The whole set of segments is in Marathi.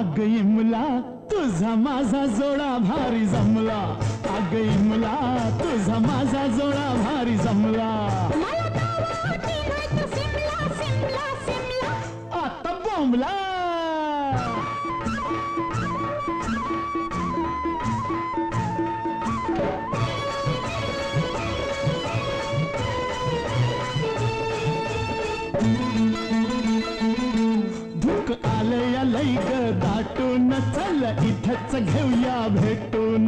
अग इमला तुझा माझा जोडा भारी जमला. अग इमला तुझा माझा जोडा भारी जमला. आता बोंबला. धुक आलया लई ग दाटून चल इथंच घेऊया भेटून.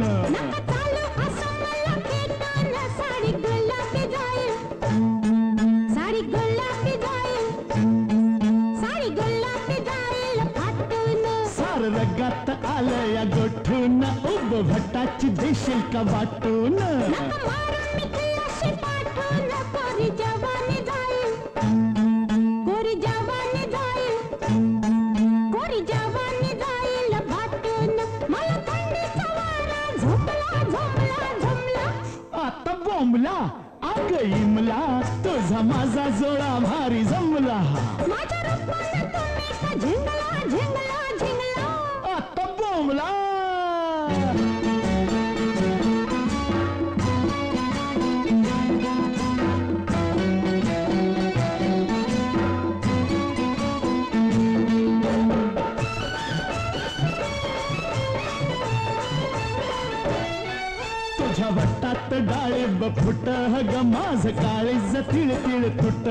सार रगात आलया गोठून उब भटाची देशील का वाटून. आता बोंबला. अग इमला तुझा माझा जोडा भारी जमला. आता बोंबला. तुझ्या वट्टात डाळिंब फुट ग माझ काळीज तिळ तिळ तुट.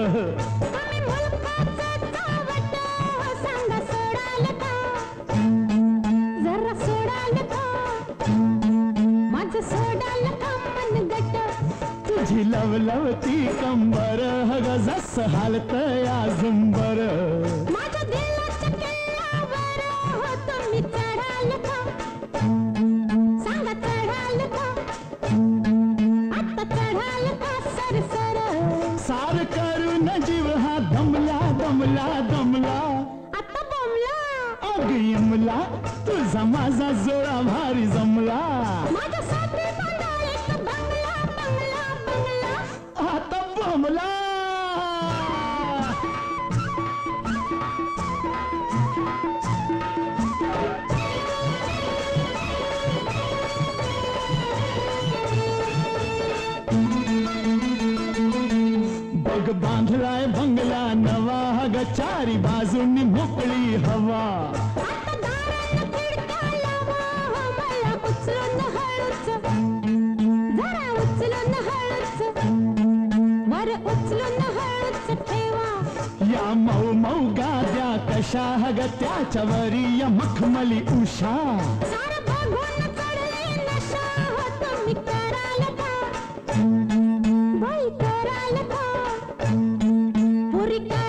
तुझी लवलवती कंबर ग जस हालत या झुंबर. सार करून जीव हा दमला दमला दमला. आता बोंबला. अग इमला तुझा माझा जोडा भारी जमला. आता बोंबला. बग बांधलाय बंगला नवा ग चारी बाजूनी मोकळी हवा. या मऊ मऊ गाद्या कशा ग त्याच्यावरी या मखमली उषा. Purika